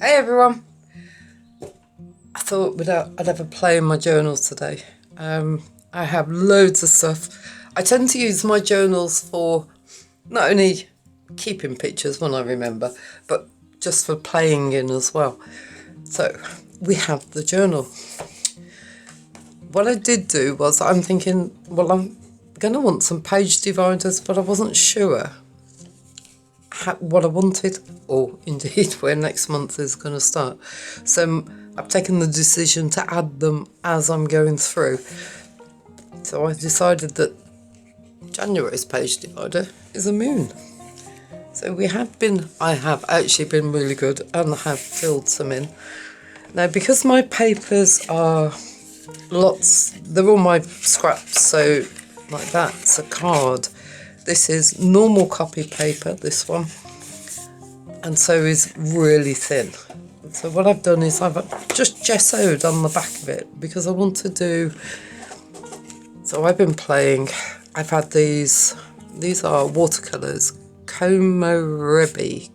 Hey everyone! I thought I'd have a play in my journals today. I have loads of stuff. I tend to use my journals for not only keeping pictures when I remember, but just for playing in as well. So we have the journal. What I did do was I'm thinking, well, I'm going to want some page dividers, but I wasn't sure what I wanted, or indeed where next month is going to start. So I've taken the decision to add them as I'm going through. So I decided that January's page divider is a moon. So I have actually been really good and have filled some in. Now, because my papers are they're all my scraps, so like that's a card. This is normal copy paper, this one, and so is really thin. So what I've done is I've just gessoed on the back of it because I want to do, so I've been playing, I've had these are watercolours, Komorebi.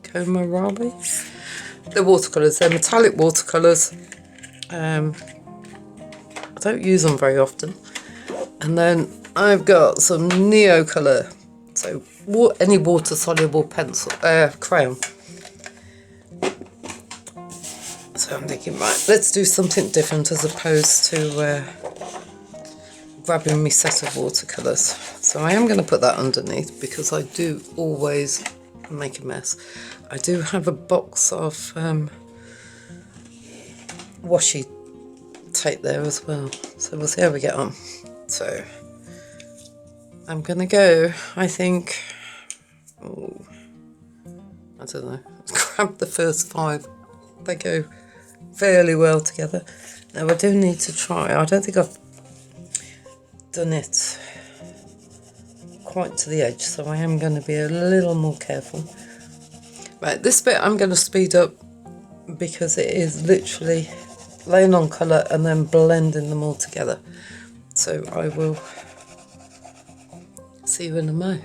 They're watercolours, they're metallic watercolours. I don't use them very often. And then I've got some Neo Colour, so any water soluble pencil, crayon. So I'm thinking, right, let's do something different as opposed to grabbing me set of watercolours. So I am going to put that underneath because I do always make a mess. I do have a box of washi tape there as well. So we'll see how we get on. So I'm going to go, I think, I don't know, grab the first 5. They go fairly well together. Now I do need to try, I don't think I've done it quite to the edge, so I am going to be a little more careful. Right, this bit I'm going to speed up because it is literally laying on colour and then blending them all together. So I will see you in a moment.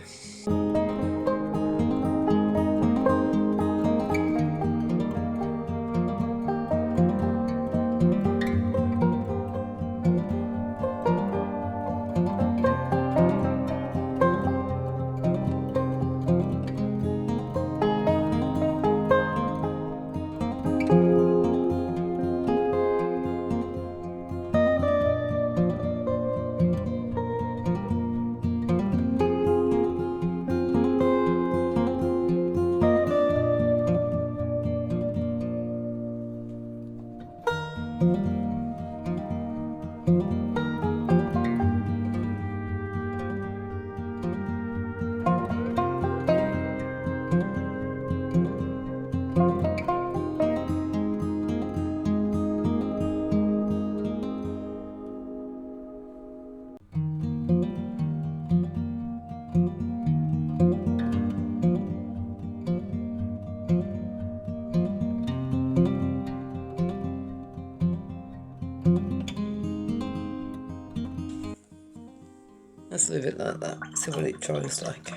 Let's leave it like that, see what it dries like.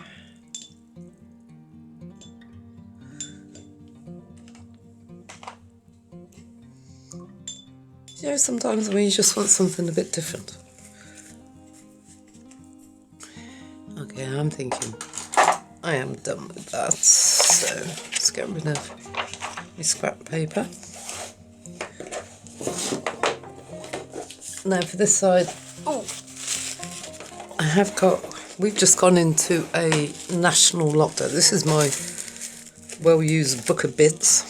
You know, sometimes when you just want something a bit different. Okay, I'm thinking I am done with that, so let's get rid of my scrap paper. Now for this side, we've just gone into a national lockdown. This is my well-used book of bits.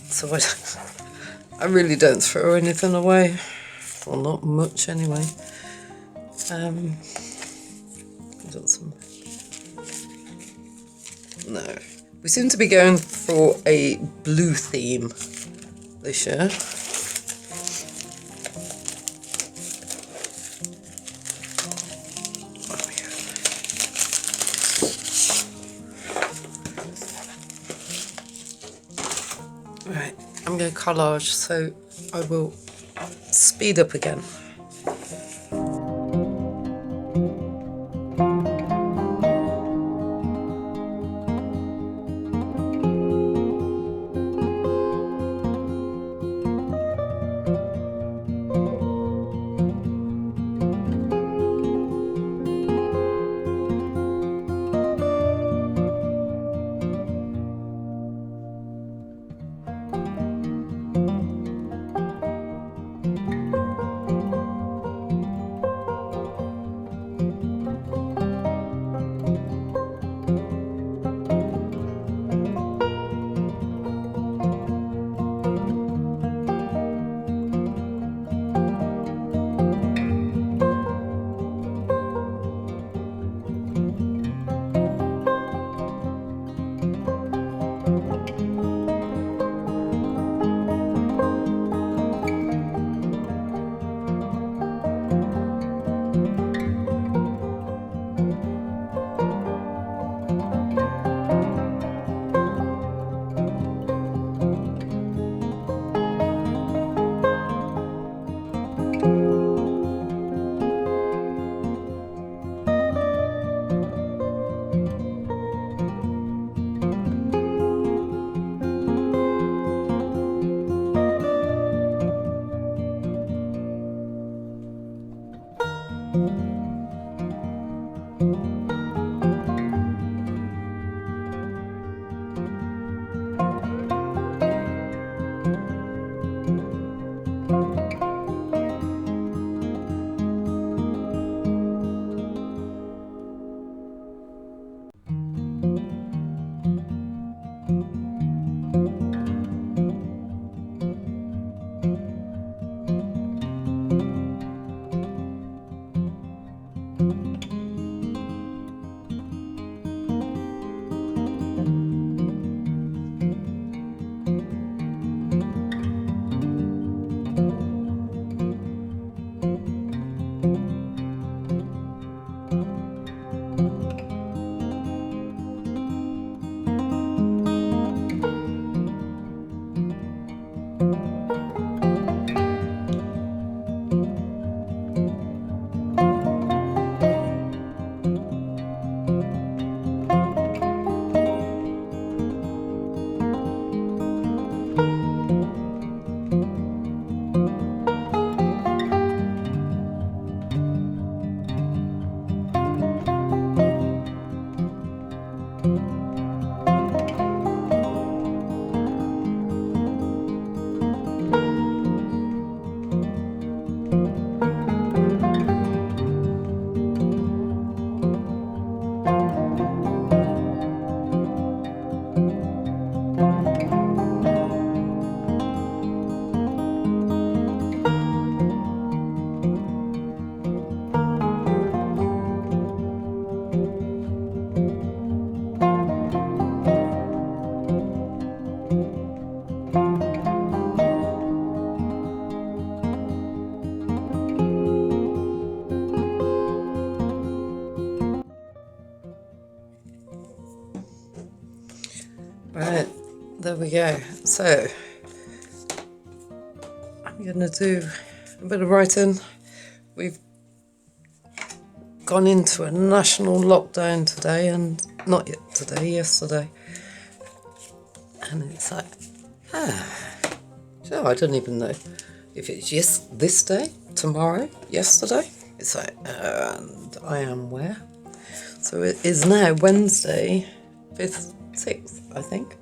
So I really don't throw anything away. Well, not much anyway. No. We seem to be going for a blue theme this year. Right, I'm going to collage, so I will speed up again. Right, there we go. So I'm going to do a bit of writing. We've gone into a national lockdown today, and not yet today, yesterday. And it's like, so I don't even know if it's this day, tomorrow, yesterday. It's like, and I am where? So it is now Wednesday, 5th, 6th, I think.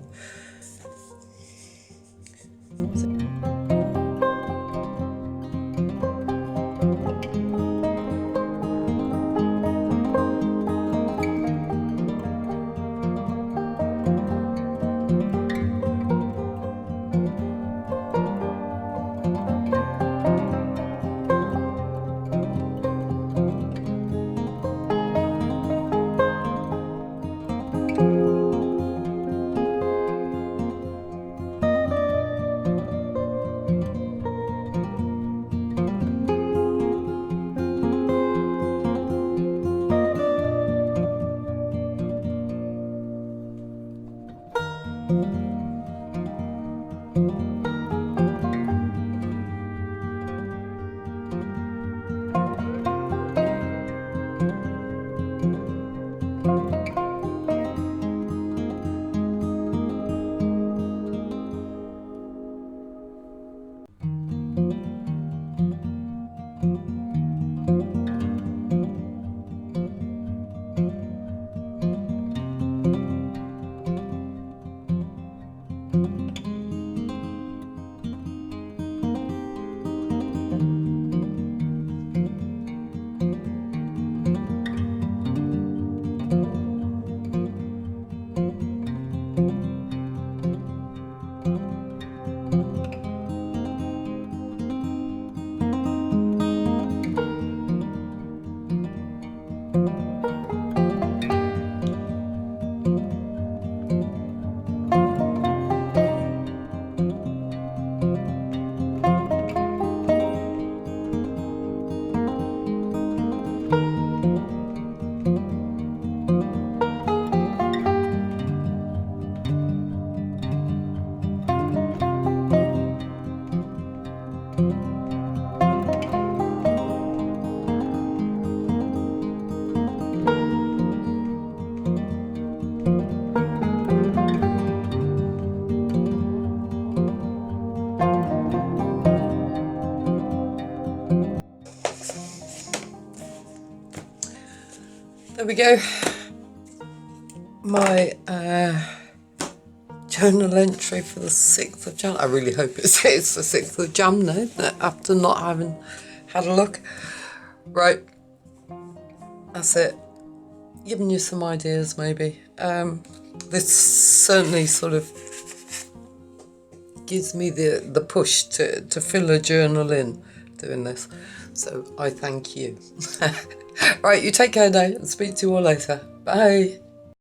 we go. My journal entry for the 6th of Jan. I really hope it's the 6th of Jan now, after not having had a look. Right, that's it. Giving you some ideas maybe. This certainly sort of gives me the push to fill a journal in doing this. So I thank you. Right, you take care now and speak to you all later. Bye.